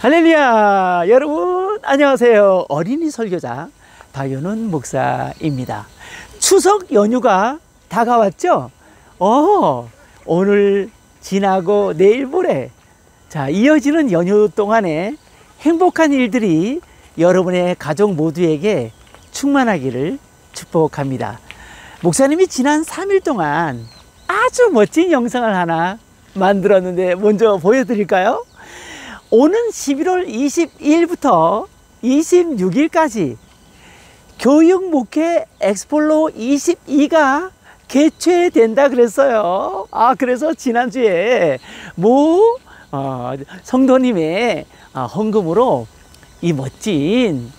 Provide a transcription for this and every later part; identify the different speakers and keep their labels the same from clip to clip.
Speaker 1: 할렐루야! 여러분 안녕하세요. 어린이 설교자 박연훈 목사입니다. 추석 연휴가 다가왔죠? 오늘 지나고 내일 모레 이어지는 연휴 동안에 행복한 일들이 여러분의 가족 모두에게 충만하기를 축복합니다. 목사님이 지난 3일 동안 아주 멋진 영상을 하나 만들었는데 먼저 보여드릴까요? 오는 11월 22일부터 26일까지 교육목회 엑스폴로 22가 개최된다 그랬어요. 그래서 지난주에 성도님의 헌금으로 이 멋진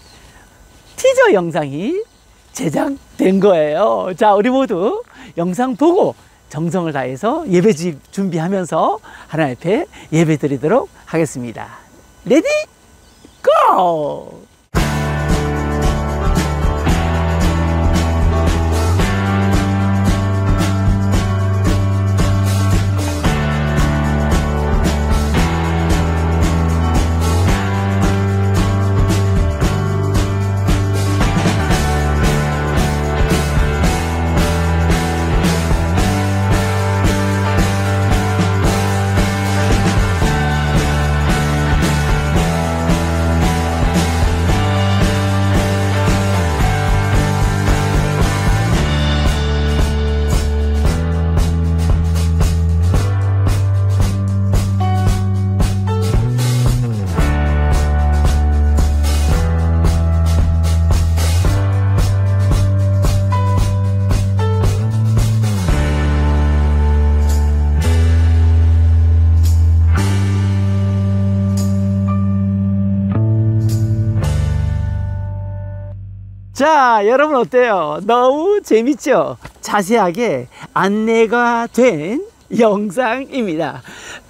Speaker 1: 티저 영상이 제작된 거예요. 자, 우리 모두 영상 보고 정성을 다해서 예배 준비하면서 하나님 앞에 예배 드리도록 하겠습니다. 레디 고! 자, 여러분 어때요? 너무 재밌죠? 자세하게 안내가 된 영상입니다.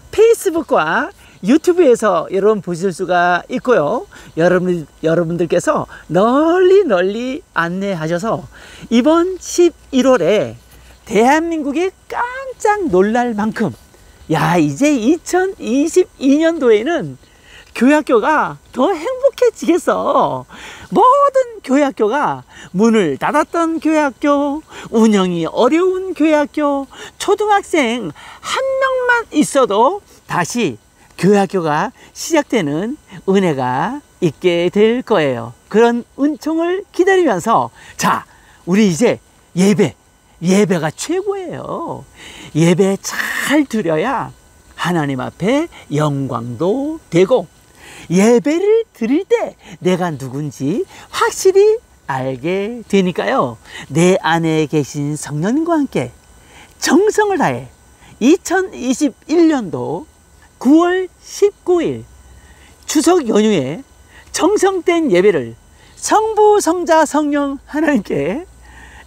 Speaker 1: 페이스북과 유튜브에서 여러분 보실 수가 있고요. 여러분들께서 널리 안내하셔서 이번 11월에 대한민국에 깜짝 놀랄 만큼 이제 2022년도에는 교회학교가 더 행복해지겠어. 모든 교회학교가 문을 닫았던 교회학교, 운영이 어려운 교회학교, 초등학생 한 명만 있어도 다시 교회학교가 시작되는 은혜가 있게 될 거예요. 그런 은총을 기다리면서 우리 이제 예배가 최고예요. 예배 잘 드려야 하나님 앞에 영광도 되고 예배를 드릴 때 내가 누군지 확실히 알게 되니까요. 내 안에 계신 성령님과 함께 정성을 다해 2021년도 9월 19일 추석 연휴에 정성된 예배를 성부, 성자, 성령 하나님께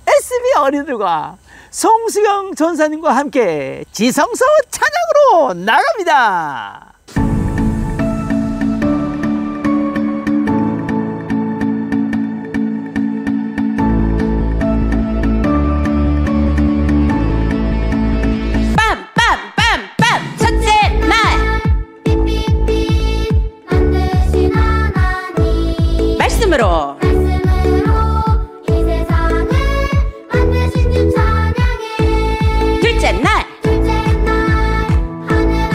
Speaker 1: SB 어린이들과 송수경 전사님과 함께 지성소 찬양으로 나갑니다.
Speaker 2: 말씀으로 이 세상을 만드신 주 찬양해. 둘째 날 하늘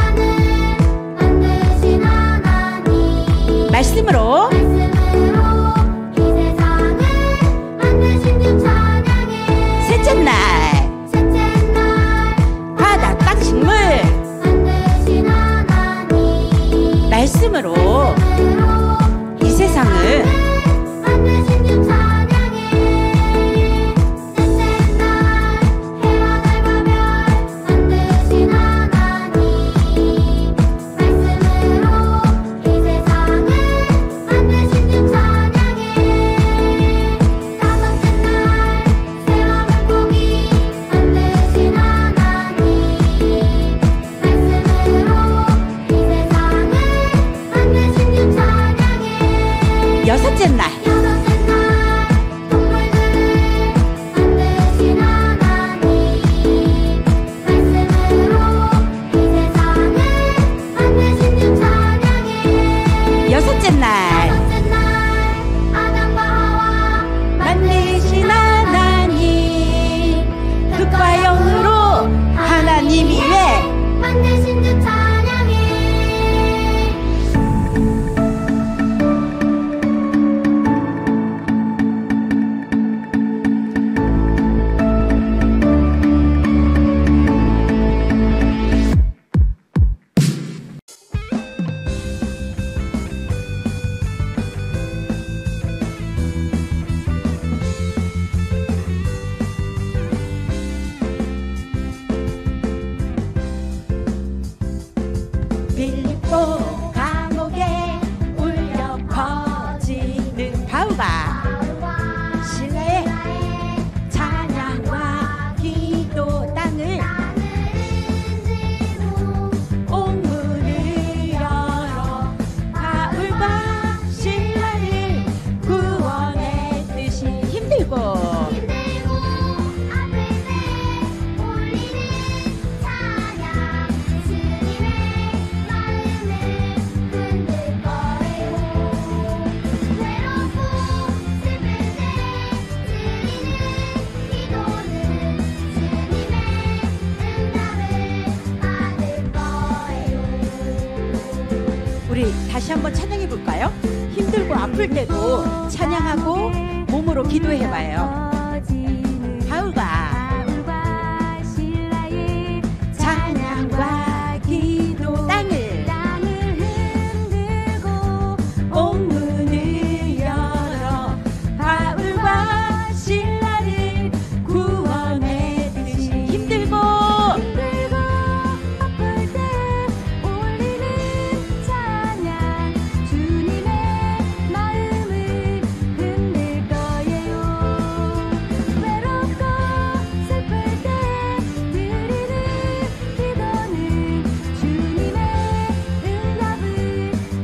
Speaker 3: 우리 다시 한번 찬양해 볼까요? 힘들고 아플 때도 찬양하고 몸으로 기도해 봐요. 바울과
Speaker 2: 신라의
Speaker 3: 찬양과 기도 땅을
Speaker 2: 흔들고
Speaker 3: 옥문을 열어 바울과 신라를 구원했듯이 힘들고
Speaker 2: 아플 때 올리는 찬양 주님의 마음을 흔들 거예요. 외롭고 슬플 때 드리는 기도는 주님의 응답을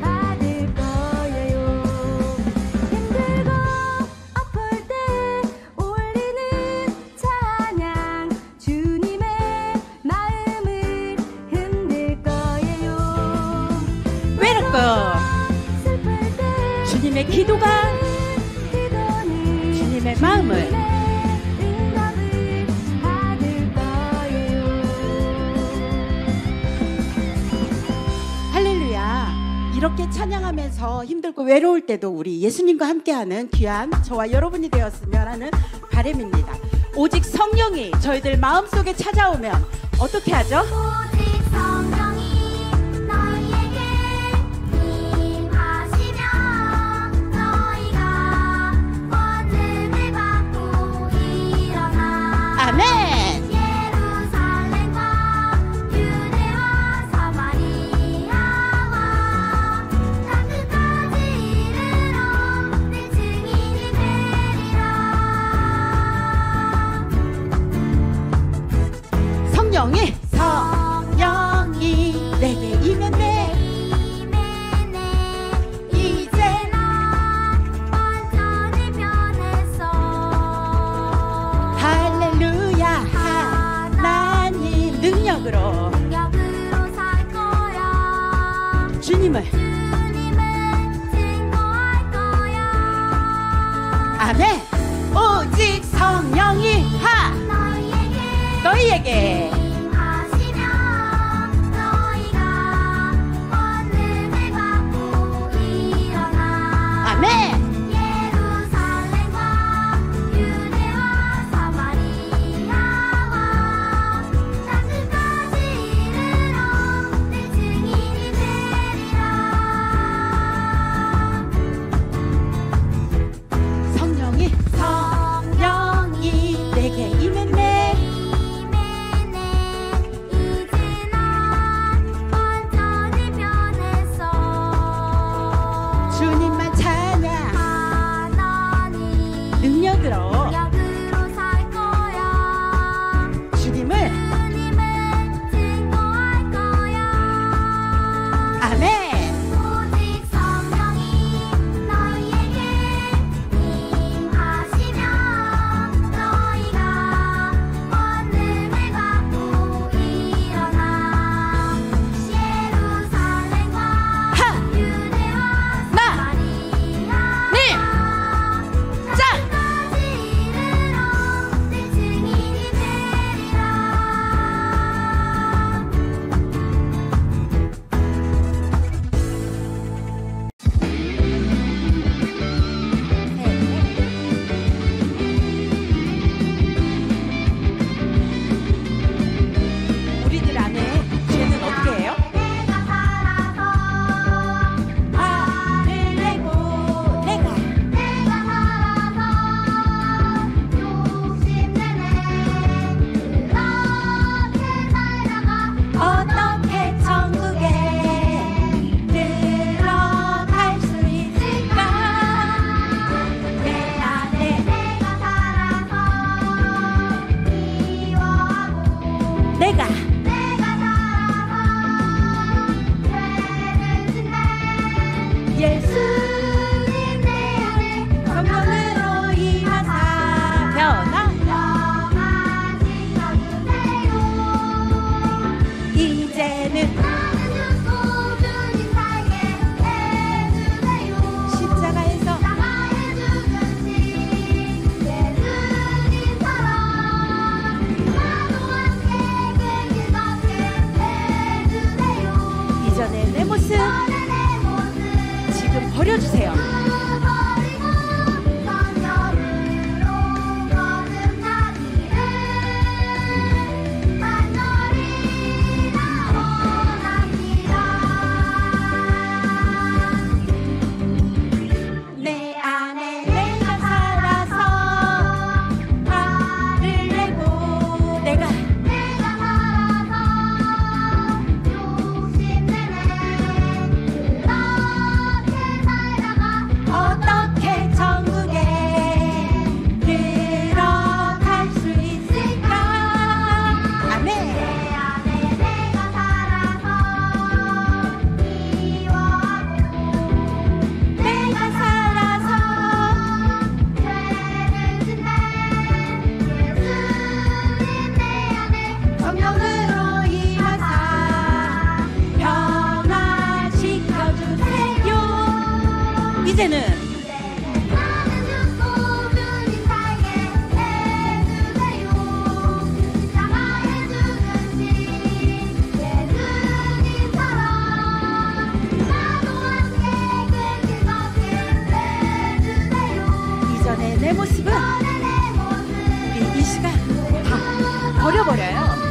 Speaker 2: 받을 거예요. 힘들고 아플 때 올리는 찬양 주님의 마음을 흔들 거예요.
Speaker 3: 외롭고
Speaker 2: 슬플 때
Speaker 3: 주님의 기도가
Speaker 2: 기도는
Speaker 3: 주님의 마음을
Speaker 2: 응답을 받을 거예요.
Speaker 3: 할렐루야. 이렇게 찬양하면서 힘들고 외로울 때도 우리 예수님과 함께하는 귀한 저와 여러분이 되었으면 하는 바람입니다. 오직 성령이 저희들 마음속에 찾아오면 어떻게 하죠?
Speaker 2: 오직 성령이 너희에게 임하시며 너희가 권능을 받고 일어나
Speaker 3: 아멘.
Speaker 2: 예루살렘과 유대와 사마리아와 땅끝까지 이르러 내 증인이 되리라.
Speaker 3: 성령이 내게 임했네.
Speaker 2: 이제 나 완전히 변했어.
Speaker 3: 할렐루야. 하나님 능력으로
Speaker 2: 능력으로 살 거야.
Speaker 3: 주님을
Speaker 2: 주님을 증거할 거야.
Speaker 3: 아멘. 오직 성령이 너희에게
Speaker 2: 임하시며 너희가 권능을 받고 일어나
Speaker 3: 아멘.
Speaker 2: 예루살렘과 유대와 사마리아와 땅끝까지 이르러 내 증인이 되리라.
Speaker 3: 성령이 내게 임했네. 버려주세요. 내 안에 내가 살아서 화를 내고 내가 어떻게 천국에 들어갈 수 있을까? 아멘. 내가 살아서 성령으로 임하사 변화시켜주세요. 이제는 이전의 내 모습은 우리 이 시간 다 버려버려요.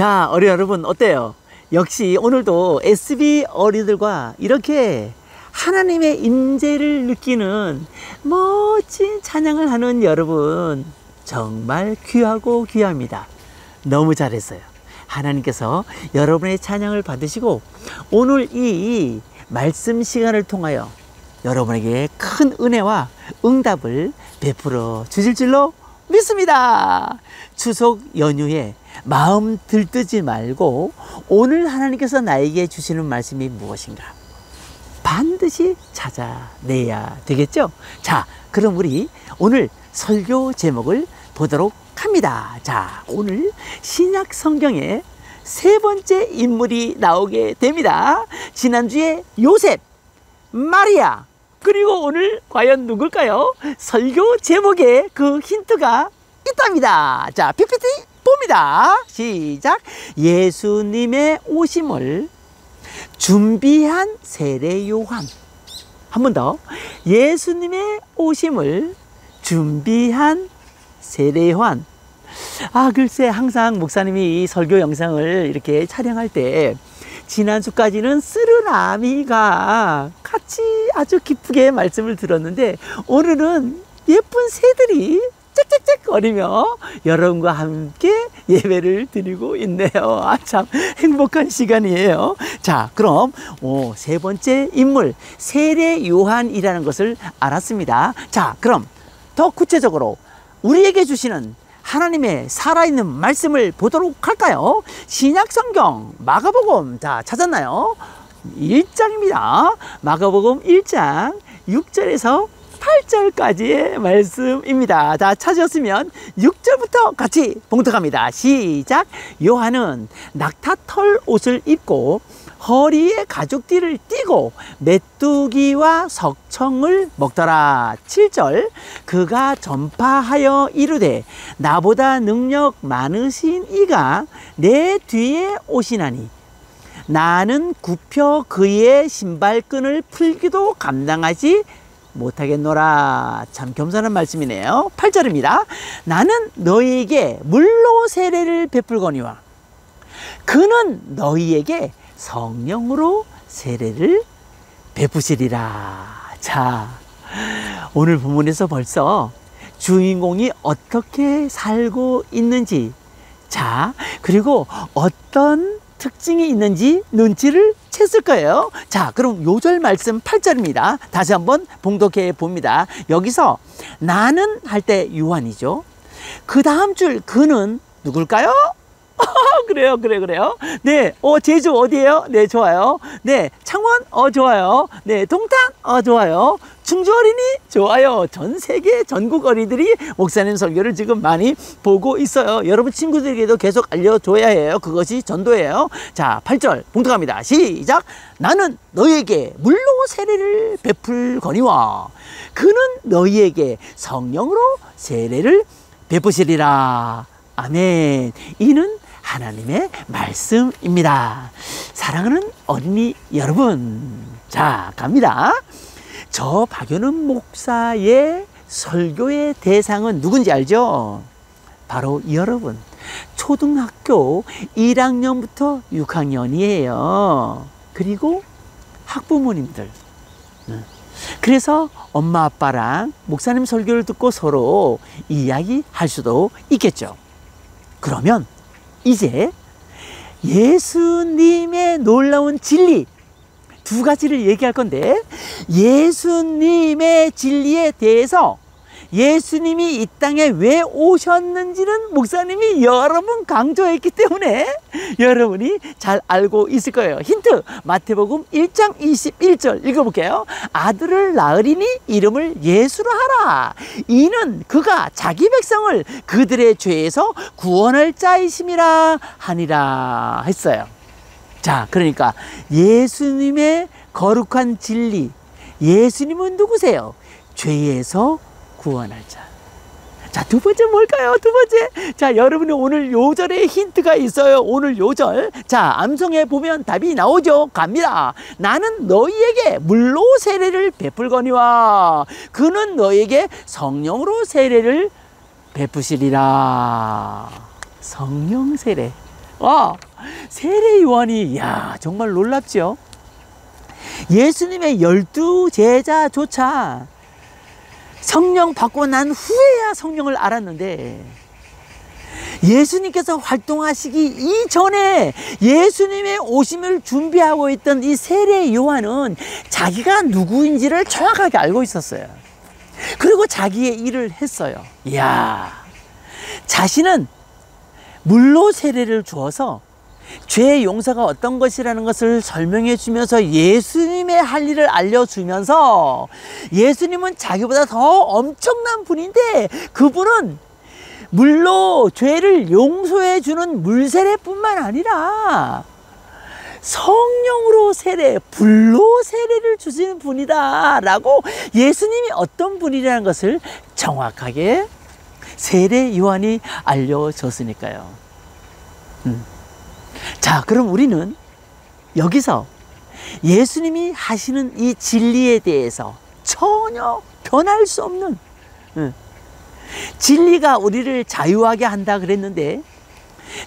Speaker 1: 자, 어린이 여러분 어때요? 역시 오늘도 SB 어린이들과 이렇게 하나님의 임재를 느끼는 멋진 찬양을 하는 여러분 정말 귀하고 귀합니다. 너무 잘했어요. 하나님께서 여러분의 찬양을 받으시고 오늘 이 말씀 시간을 통하여 여러분에게 큰 은혜와 응답을 베풀어 주실 줄로 믿습니다. 추석 연휴에 마음 들뜨지 말고 오늘 하나님께서 나에게 주시는 말씀이 무엇인가 반드시 찾아내야 되겠죠? 자, 그럼 우리 오늘 설교 제목을 보도록 합니다. 자, 오늘 신약 성경에 세 번째 인물이 나오게 됩니다. 지난주에 요셉, 마리아, 그리고 오늘 과연 누굴까요? 설교 제목에 그 힌트가 있답니다. 자, PPT 봅니다. 시작. 예수님의 오심을 준비한 세례 요한. 한 번 더. 예수님의 오심을 준비한 세례 요한. 아, 글쎄, 항상 목사님이 이 설교 영상을 이렇게 촬영할 때 지난주까지는 쓰르나미가 같이 아주 기쁘게 말씀을 들었는데 오늘은 예쁜 새들이 짹짹짹 거리며 여러분과 함께 예배를 드리고 있네요. 아, 참 행복한 시간이에요. 자, 그럼 세 번째 인물 세례 요한이라는 것을 알았습니다. 자, 그럼 더 구체적으로 우리에게 주시는 하나님의 살아있는 말씀을 보도록 할까요? 신약성경 마가복음, 자, 찾았나요? 1장입니다. 마가복음 1장 6절에서 8절까지의 말씀입니다. 자, 찾으셨으면 6절부터 같이 봉독합니다. 시작. 요한은 낙타털 옷을 입고 허리에 가죽띠를 띠고 메뚜기와 석청을 먹더라. 7절. 그가 전파하여 이르되 나보다 능력 많으신 이가 내 뒤에 오시나니 나는 굽혀 그의 신발끈을 풀기도 감당하지 못하겠노라. 참 겸손한 말씀이네요. 8절입니다. 나는 너희에게 물로 세례를 베풀거니와 그는 너희에게 성령으로 세례를 베푸시리라. 자, 오늘 본문에서 벌써 주인공이 어떻게 살고 있는지, 자, 그리고 어떤 특징이 있는지 눈치를 챘을 거예요. 자, 그럼 요절 말씀 8절입니다. 다시 한번 봉독해 봅니다. 여기서 나는 할 때 요한이죠. 그 다음 줄 그는 누굴까요? 그래요. 네, 제주 어디예요? 네, 좋아요. 네, 창원? 좋아요. 네, 동탄? 좋아요. 충주 어린이? 좋아요. 전 세계 전국 어린이들이 목사님 설교를 지금 많이 보고 있어요. 여러분 친구들에게도 계속 알려줘야 해요. 그것이 전도예요. 자, 8절 봉독합니다. 시작. 나는 너희에게 물로 세례를 베풀거니와 그는 너희에게 성령으로 세례를 베푸시리라. 아멘. 이는 하나님의 말씀입니다. 사랑하는 어린이 여러분, 자, 갑니다. 저 박연은 목사의 설교의 대상은 누군지 알죠? 바로 여러분, 초등학교 1학년부터 6학년이에요. 그리고 학부모님들. 그래서 엄마 아빠랑 목사님 설교를 듣고 서로 이야기할 수도 있겠죠. 그러면 이제 예수님의 놀라운 진리 두 가지를 얘기할 건데, 예수님의 진리에 대해서 예수님이 이 땅에 왜 오셨는지는 목사님이 여러 번 강조했기 때문에 여러분이 잘 알고 있을 거예요. 힌트, 마태복음 1장 21절 읽어볼게요. 아들을 낳으리니 이름을 예수로 하라. 이는 그가 자기 백성을 그들의 죄에서 구원할 자이심이라 하니라 했어요. 자, 그러니까 예수님의 거룩한 진리, 예수님은 누구세요? 죄에서 구원할 자. 자, 두 번째 뭘까요? 두 번째. 자, 여러분이 오늘 요절에 힌트가 있어요. 오늘 요절. 자, 암송해 보면 답이 나오죠. 갑니다. 나는 너희에게 물로 세례를 베풀거니와 그는 너희에게 성령으로 세례를 베푸시리라. 성령 세례. 세례 요한이 정말 놀랍죠. 예수님의 12제자조차 성령 받고 난 후에야 성령을 알았는데, 예수님께서 활동하시기 이전에 예수님의 오심을 준비하고 있던 이 세례 요한은 자기가 누구인지를 정확하게 알고 있었어요. 그리고 자기의 일을 했어요. 자신은 물로 세례를 주어서 죄의 용서가 어떤 것이라는 것을 설명해 주면서 예수님의 할 일을 알려주면서, 예수님은 자기보다 더 엄청난 분인데 그분은 물로 죄를 용서해 주는 물세례뿐만 아니라 성령으로 세례, 불로 세례를 주시는 분이다 라고 예수님이 어떤 분이라는 것을 정확하게 세례 요한이 알려줬으니까요. 자, 그럼 우리는 여기서 예수님이 하시는 이 진리에 대해서 전혀 변할 수 없는, 진리가 우리를 자유하게 한다 그랬는데,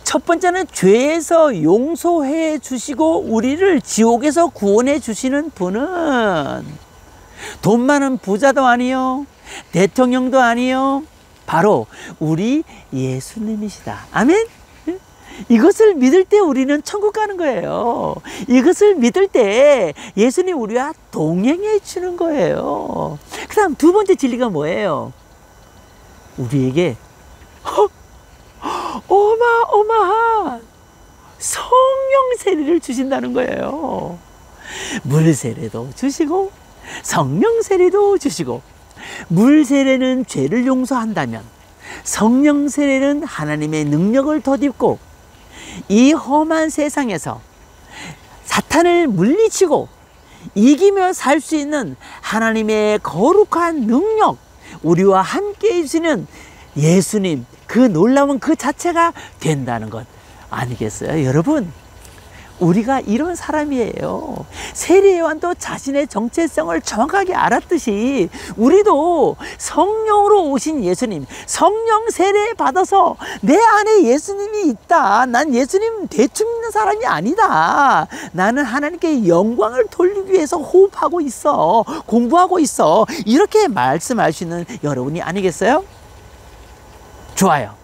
Speaker 1: 첫 번째는 죄에서 용서해 주시고 우리를 지옥에서 구원해 주시는 분은 돈 많은 부자도 아니요, 대통령도 아니요, 바로 우리 예수님이시다. 아멘? 이것을 믿을 때 우리는 천국 가는 거예요. 이것을 믿을 때 예수님 우리와 동행해 주는 거예요. 그 다음 두 번째 진리가 뭐예요? 우리에게 어마어마한 성령 세례를 주신다는 거예요. 물 세례도 주시고 성령 세례도 주시고, 물 세례는 죄를 용서한다면 성령 세례는 하나님의 능력을 덧입고 이 험한 세상에서 사탄을 물리치고 이기며 살 수 있는 하나님의 거룩한 능력, 우리와 함께 해주시는 예수님, 그 놀라운 그 자체가 된다는 것 아니겠어요? 여러분, 우리가 이런 사람이에요. 세례 요한도 자신의 정체성을 정확하게 알았듯이 우리도 성령으로 오신 예수님, 성령 세례 받아서 내 안에 예수님이 있다. 난 예수님 대충 믿는 사람이 아니다. 나는 하나님께 영광을 돌리기 위해서 호흡하고 있어, 공부하고 있어, 이렇게 말씀할 수 있는 여러분이 아니겠어요? 좋아요.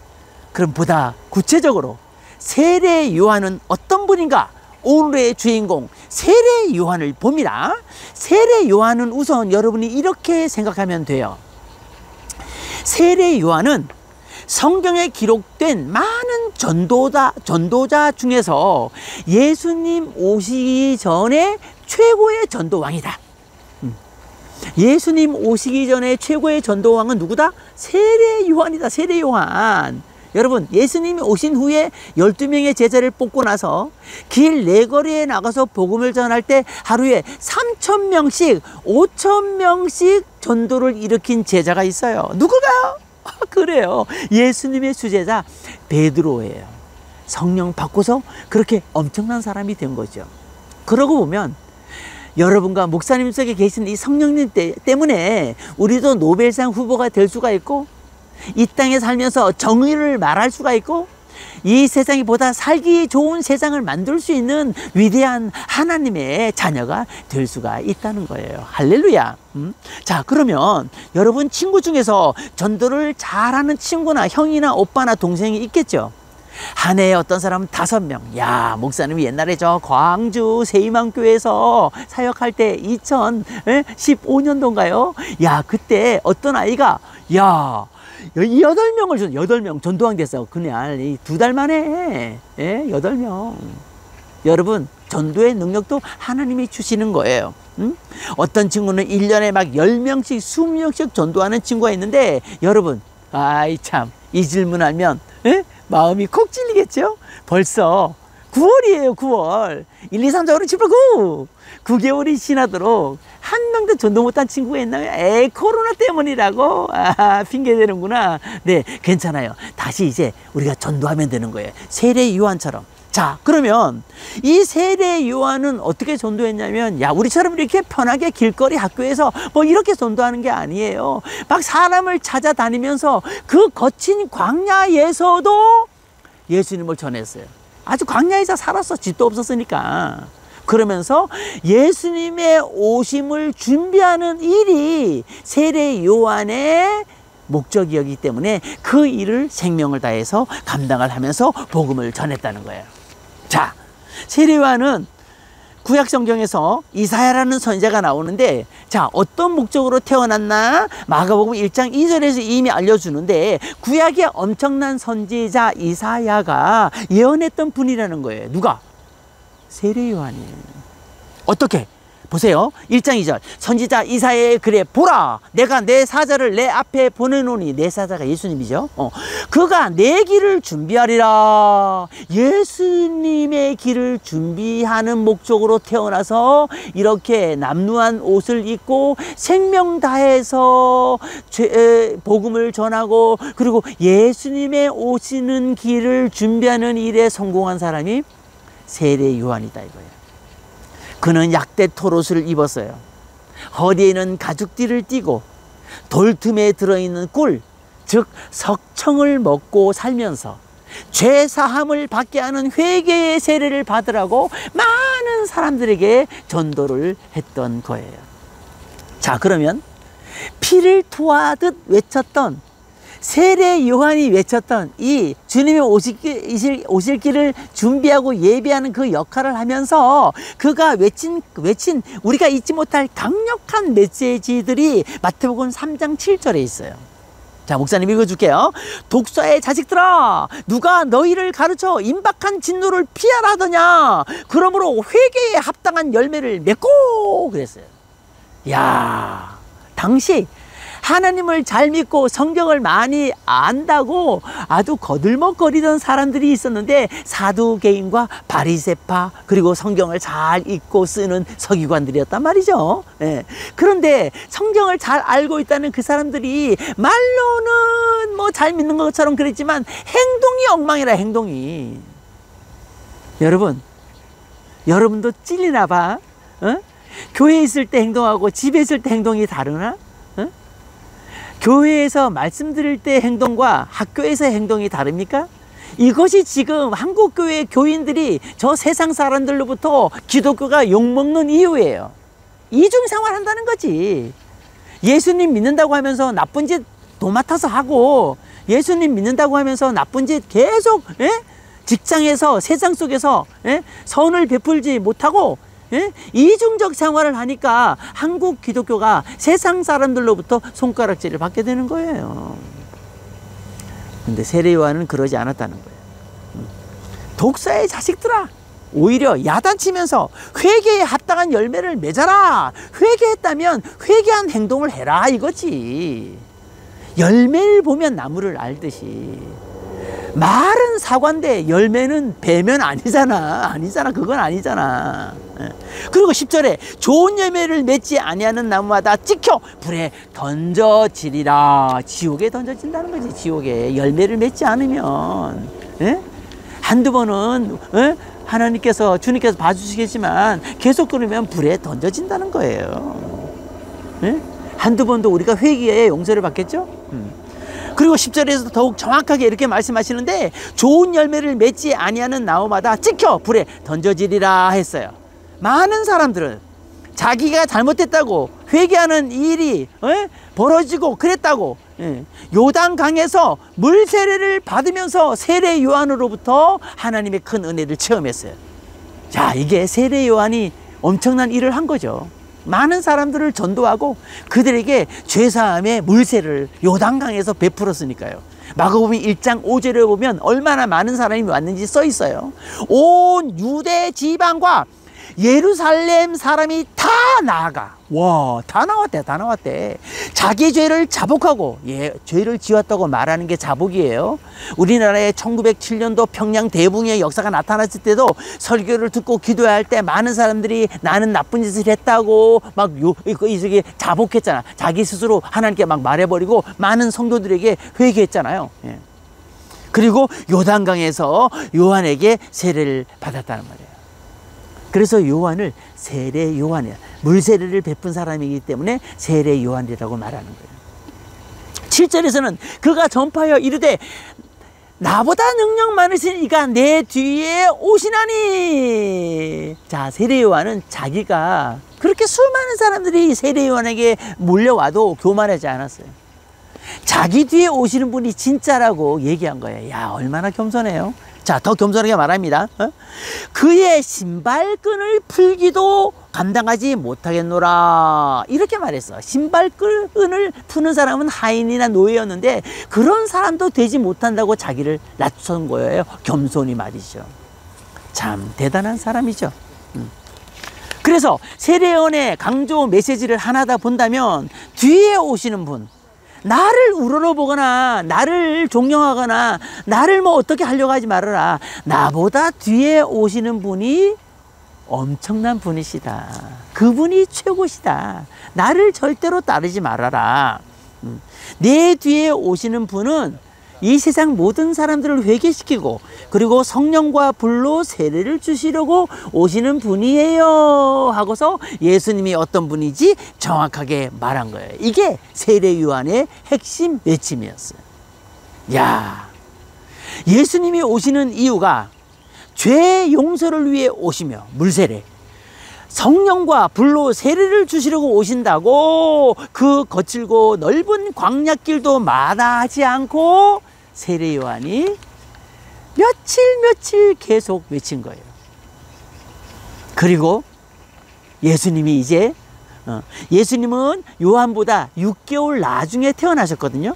Speaker 1: 그럼 보다 구체적으로 세례 요한은 어떤 분인가? 오늘의 주인공 세례 요한을 봅니다. 세례 요한은 우선 여러분이 이렇게 생각하면 돼요. 세례 요한은 성경에 기록된 많은 전도자 중에서 예수님 오시기 전에 최고의 전도왕이다. 예수님 오시기 전에 최고의 전도왕은 누구다? 세례 요한이다. 세례 요한. 여러분, 예수님이 오신 후에 12명의 제자를 뽑고 나서 길 네거리에 나가서 복음을 전할 때 하루에 3,000명씩 5,000명씩 전도를 일으킨 제자가 있어요. 누굴까요? 그래요, 예수님의 수제자 베드로예요. 성령 받고서 그렇게 엄청난 사람이 된 거죠. 그러고 보면 여러분과 목사님 속에 계신 이 성령님 때문에 우리도 노벨상 후보가 될 수가 있고, 이 땅에 살면서 정의를 말할 수가 있고, 이 세상이 보다 살기 좋은 세상을 만들 수 있는 위대한 하나님의 자녀가 될 수가 있다는 거예요. 할렐루야. 자, 그러면 여러분 친구 중에서 전도를 잘하는 친구나 형이나 오빠나 동생이 있겠죠. 한 해에 어떤 사람은 5명. 야, 목사님이 옛날에 저 광주 세이망교회에서 사역할 때 2015년도인가요? 야, 그때 어떤 아이가 8명을 줬어. 8명 전도왕 됐어. 그날 2달 만에 8명. 여러분, 전도의 능력도 하나님이 주시는 거예요. 어떤 친구는 1년에 막 10명씩 20명씩 전도하는 친구가 있는데, 여러분, 아이 참, 이 질문하면 마음이 콕 찔리겠죠? 벌써 9월이에요. 9월 1, 2, 3, 4, 5, 6, 7, 8, 9 9개월이 지나도록 한 명도 전도 못한 친구가 있나요? 에이, 코로나 때문이라고? 핑계대는구나. 네, 괜찮아요. 다시 이제 우리가 전도하면 되는 거예요. 세례 요한처럼. 자, 그러면 이 세례 요한은 어떻게 전도했냐면, 우리처럼 이렇게 편하게 길거리 학교에서 뭐 이렇게 전도하는 게 아니에요. 막 사람을 찾아다니면서 그 거친 광야에서도 예수님을 전했어요. 아주 광야에서 살았어. 집도 없었으니까. 그러면서 예수님의 오심을 준비하는 일이 세례 요한의 목적이었기 때문에 그 일을 생명을 다해서 감당을 하면서 복음을 전했다는 거예요. 자, 세례 요한은 구약 성경에서 이사야라는 선지자가 나오는데, 자, 어떤 목적으로 태어났나? 마가복음 1장 2절에서 이미 알려주는데, 구약의 엄청난 선지자 이사야가 예언했던 분이라는 거예요. 누가? 세례 요한이에요. 어떻게? 보세요. 1장 2절. 선지자 이사야의 글에 보라, 내가 내 사자를 내 앞에 보내노니. 내 사자가 예수님이죠. 그가 내 길을 준비하리라. 예수님의 길을 준비하는 목적으로 태어나서 이렇게 남루한 옷을 입고 생명 다해서 복음을 전하고, 그리고 예수님의 오시는 길을 준비하는 일에 성공한 사람이 세례 요한이다 이거예요. 그는 약대 털옷을 입었어요. 허리에는 가죽띠를 띠고 돌 틈에 들어있는 꿀, 즉 석청을 먹고 살면서 죄 사함을 받게 하는 회개의 세례를 받으라고 많은 사람들에게 전도를 했던 거예요. 자, 그러면 피를 토하듯 외쳤던 세례 요한이 외쳤던 이 주님의 오실 길을 준비하고 예비하는 그 역할을 하면서 그가 외친 우리가 잊지 못할 강력한 메시지들이 마태복음 3장 7절에 있어요. 자, 목사님 읽어줄게요. 독사의 자식들아, 누가 너희를 가르쳐 임박한 진노를 피하라 하더냐? 그러므로 회개에 합당한 열매를 맺고 그랬어요. 야, 당시 하나님을 잘 믿고 성경을 많이 안다고 아주 거들먹거리던 사람들이 있었는데, 사두개인과 바리새파, 그리고 성경을 잘 읽고 쓰는 서기관들이었단 말이죠. 예. 그런데 성경을 잘 알고 있다는 그 사람들이 말로는 뭐 잘 믿는 것처럼 그랬지만 행동이 엉망이라, 행동이. 여러분도 찔리나 봐. 교회에 있을 때 행동하고 집에 있을 때 행동이 다르나? 교회에서 말씀 드릴 때 행동과 학교에서 행동이 다릅니까? 이것이 지금 한국교회 교인들이 저 세상 사람들로부터 기독교가 욕먹는 이유예요. 이중생활 한다는 거지. 예수님 믿는다고 하면서 나쁜 짓 도맡아서 하고, 예수님 믿는다고 하면서 나쁜 짓 계속 직장에서, 세상 속에서 선을 베풀지 못하고 이중적 생활을 하니까 한국 기독교가 세상 사람들로부터 손가락질을 받게 되는 거예요. 근데 세례 요한은 그러지 않았다는 거예요. 독사의 자식들아, 오히려 야단치면서 회개에 합당한 열매를 맺어라. 회개했다면 회개한 행동을 해라 이거지. 열매를 보면 나무를 알듯이. 말은 사과인데 열매는 배면 아니잖아. 그건 아니잖아. 그리고 10절에 좋은 열매를 맺지 아니하는 나무마다 찍혀 불에 던져지리라. 지옥에 던져진다는 거지. 지옥에 열매를 맺지 않으면. 한두 번은 하나님께서, 주님께서 봐주시겠지만 계속 그러면 불에 던져진다는 거예요. 한두 번도 우리가 회개에 용서를 받겠죠? 그리고 10절에서 더욱 정확하게 이렇게 말씀하시는데, 좋은 열매를 맺지 아니하는 나무마다 찍혀 불에 던져지리라 했어요. 많은 사람들은 자기가 잘못했다고 회개하는 일이 벌어지고 그랬다고 요단강에서 물 세례를 받으면서 세례 요한으로부터 하나님의 큰 은혜를 체험했어요. 자, 이게 세례 요한이 엄청난 일을 한 거죠. 많은 사람들을 전도하고 그들에게 죄사함의 물세를 요단강에서 베풀었으니까요. 마가복음 1장 5절에 보면 얼마나 많은 사람이 왔는지 써 있어요. 온 유대 지방과 예루살렘 사람이 다 나아가. 와, 다 나왔대. 자기 죄를 자복하고, 죄를 지었다고 말하는 게 자복이에요. 우리나라의 1907년도 평양 대붕의 역사가 나타났을 때도 설교를 듣고 기도할 때 많은 사람들이 나는 나쁜 짓을 했다고 막 이게 자복했잖아. 자기 스스로 하나님께 막 말해버리고 많은 성도들에게 회개했잖아요. 그리고 요단강에서 요한에게 세례를 받았다는 말이에요. 그래서 요한을 세례 요한이야. 물세례를 베푼 사람이기 때문에 세례 요한이라고 말하는 거예요. 7절에서는 그가 전파하여 이르되 나보다 능력 많으신 이가 내 뒤에 오시나니. 자, 세례 요한은 자기가 그렇게 수많은 사람들이 세례 요한에게 몰려와도 교만하지 않았어요. 자기 뒤에 오시는 분이 진짜라고 얘기한 거예요. 야, 얼마나 겸손해요. 자, 더 겸손하게 말합니다. 그의 신발끈을 풀기도 감당하지 못하겠노라. 이렇게 말했어. 신발끈을 푸는 사람은 하인이나 노예였는데 그런 사람도 되지 못한다고 자기를 낮춘 거예요. 겸손히 말이죠. 참 대단한 사람이죠. 그래서 세례요한의 강조 메시지를 하나 더 본다면 뒤에 오시는 분, 나를 우러러보거나 나를 존경하거나 나를 뭐 어떻게 하려고 하지 말아라. 나보다 뒤에 오시는 분이 엄청난 분이시다. 그분이 최고시다. 나를 절대로 따르지 말아라. 내 뒤에 오시는 분은 이 세상 모든 사람들을 회개시키고 그리고 성령과 불로 세례를 주시려고 오시는 분이에요 하고서 예수님이 어떤 분인지 정확하게 말한 거예요. 이게 세례 요한의 핵심 외침이었어요. 야, 예수님이 오시는 이유가 죄 용서를 위해 오시며 물세례, 성령과 불로 세례를 주시려고 오신다고 그 거칠고 넓은 광야길도 마다하지 않고 세례 요한이 며칠 계속 외친 거예요. 그리고 예수님이 이제 예수님은 요한보다 6개월 나중에 태어나셨거든요.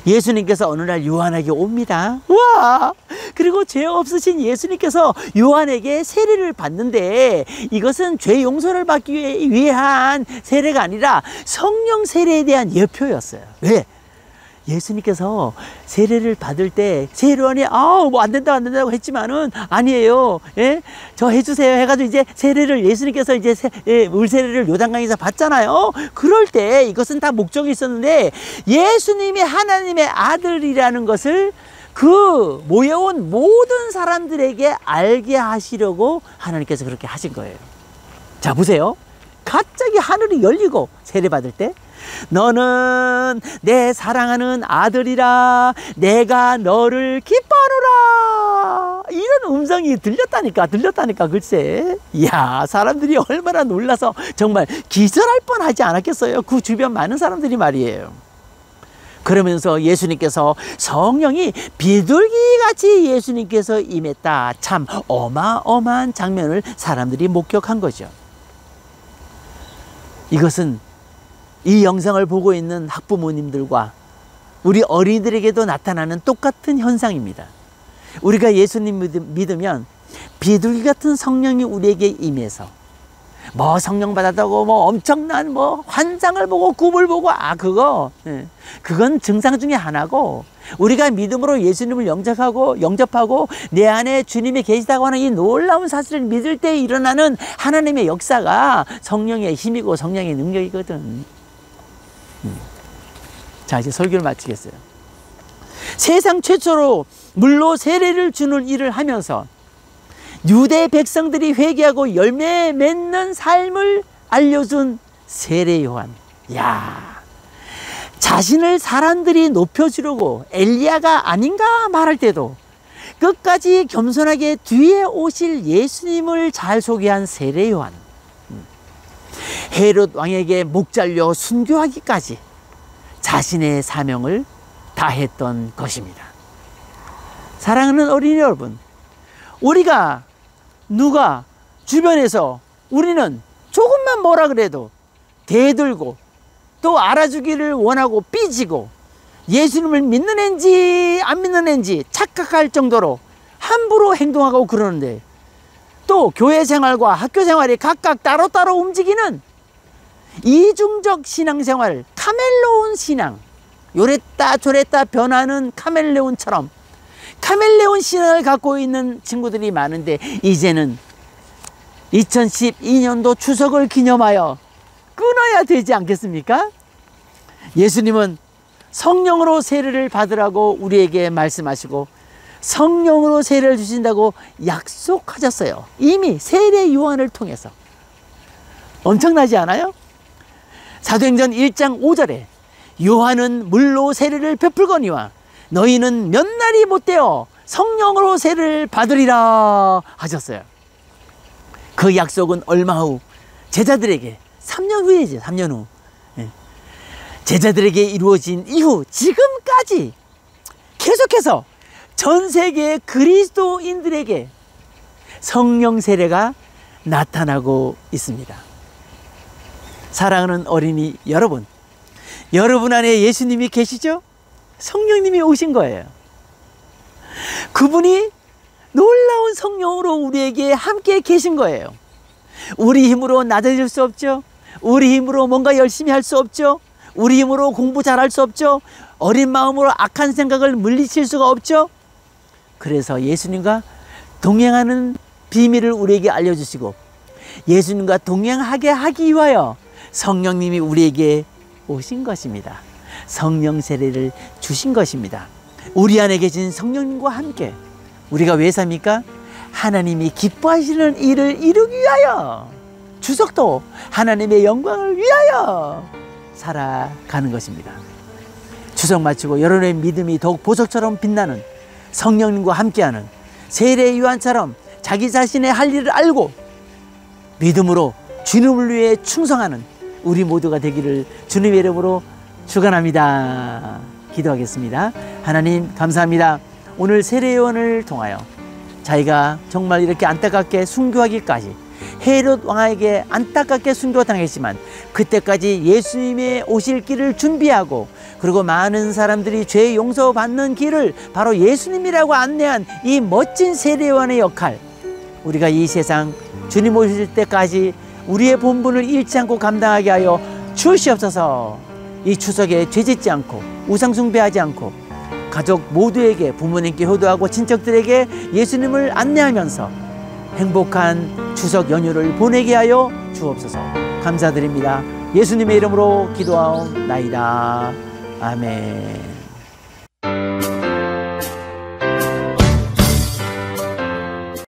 Speaker 1: 예수님께서 어느 날 요한에게 옵니다. 와! 그리고 죄 없으신 예수님께서 요한에게 세례를 받는데 이것은 죄 용서를 받기 위한 세례가 아니라 성령 세례에 대한 예표였어요. 왜? 예수님께서 세례를 받을 때 세례요한이 뭐 안 된다고 했지만은 아니에요. 예? 저 해주세요 해가지고 이제 세례를 예수님께서 이제 물세례를 요단강에서 받잖아요. 그럴 때 이것은 다 목적이 있었는데 예수님이 하나님의 아들이라는 것을 그 모여온 모든 사람들에게 알게 하시려고 하나님께서 그렇게 하신 거예요. 자, 보세요. 갑자기 하늘이 열리고 세례받을 때 너는 내 사랑하는 아들이라 내가 너를 기뻐하노라 이런 음성이 들렸다니까 글쎄. 이야, 사람들이 얼마나 놀라서 정말 기절할 뻔하지 않았겠어요. 그 주변 많은 사람들이 말이에요. 그러면서 예수님께서 성령이 비둘기같이 예수님께서 임했다. 참 어마어마한 장면을 사람들이 목격한 거죠. 이것은 이 영상을 보고 있는 학부모님들과 우리 어린이들에게도 나타나는 똑같은 현상입니다. 우리가 예수님 믿으면 비둘기 같은 성령이 우리에게 임해서 뭐 성령 받았다고 뭐 엄청난 뭐 환상을 보고 꿈을 보고 그건 증상 중에 하나고 우리가 믿음으로 예수님을 영접하고 내 안에 주님이 계시다고 하는 이 놀라운 사실을 믿을 때 일어나는 하나님의 역사가 성령의 힘이고 성령의 능력이거든. 자, 이제 설교를 마치겠어요. 세상 최초로 물로 세례를 주는 일을 하면서 유대 백성들이 회개하고 열매 맺는 삶을 알려준 세례 요한. 야, 자신을 사람들이 높여주려고 엘리야가 아닌가 말할 때도 끝까지 겸손하게 뒤에 오실 예수님을 잘 소개한 세례 요한. 헤롯 왕에게 목 잘려 순교하기까지 자신의 사명을 다했던 것입니다. 사랑하는 어린이 여러분, 우리가 누가 주변에서 우리는 조금만 뭐라 그래도 대들고 또 알아주기를 원하고 삐지고 예수님을 믿는 앤지 안 믿는 앤지 착각할 정도로 함부로 행동하고 그러는데 또 교회 생활과 학교 생활이 각각 따로따로 움직이는 이중적 신앙생활, 카멜레온 신앙, 요랬다 저랬다 변하는 카멜레온처럼 카멜레온 신앙을 갖고 있는 친구들이 많은데 이제는 2012년도 추석을 기념하여 끊어야 되지 않겠습니까? 예수님은 성령으로 세례를 받으라고 우리에게 말씀하시고 성령으로 세례를 주신다고 약속하셨어요. 이미 세례 요한을 통해서. 엄청나지 않아요? 사도행전 1장 5절에 요한은 물로 세례를 베풀거니와 너희는 몇 날이 못되어 성령으로 세를 받으리라 하셨어요. 그 약속은 얼마 후 제자들에게 3년 후이지. 3년 후 제자들에게 이루어진 이후 지금까지 계속해서 전 세계 그리스도인들에게 성령 세례가 나타나고 있습니다. 사랑하는 어린이 여러분, 여러분 안에 예수님이 계시죠? 성령님이 오신 거예요. 그분이 놀라운 성령으로 우리에게 함께 계신 거예요. 우리 힘으로 낮아질 수 없죠. 우리 힘으로 뭔가 열심히 할 수 없죠. 우리 힘으로 공부 잘할 수 없죠. 어린 마음으로 악한 생각을 물리칠 수가 없죠. 그래서 예수님과 동행하는 비밀을 우리에게 알려주시고 예수님과 동행하게 하기 위하여 성령님이 우리에게 오신 것입니다. 성령 세례를 주신 것입니다. 우리 안에 계신 성령님과 함께 우리가 왜 삽니까? 하나님이 기뻐하시는 일을 이루기 위하여, 추석도 하나님의 영광을 위하여 살아가는 것입니다. 추석 마치고 여러분의 믿음이 더욱 보석처럼 빛나는 성령님과 함께하는 세례 요한처럼 자기 자신의 할 일을 알고 믿음으로 주님을 위해 충성하는 우리 모두가 되기를 주님의 이름으로 축원합니다. 기도하겠습니다. 하나님 감사합니다. 오늘 세례 요한을 통하여 자기가 정말 이렇게 안타깝게 순교하기까지 헤롯 왕에게 안타깝게 순교당했지만 그때까지 예수님의 오실 길을 준비하고 그리고 많은 사람들이 죄 용서받는 길을 바로 예수님이라고 안내한 이 멋진 세례 요한의 역할, 우리가 이 세상 주님 오실 때까지 우리의 본분을 잃지 않고 감당하게 하여 주시옵소서. 이 추석에 죄짓지 않고 우상 숭배하지 않고 가족 모두에게, 부모님께 효도하고 친척들에게 예수님을 안내하면서 행복한 추석 연휴를 보내게 하여 주옵소서. 감사드립니다. 예수님의 이름으로 기도하옵나이다. 아멘.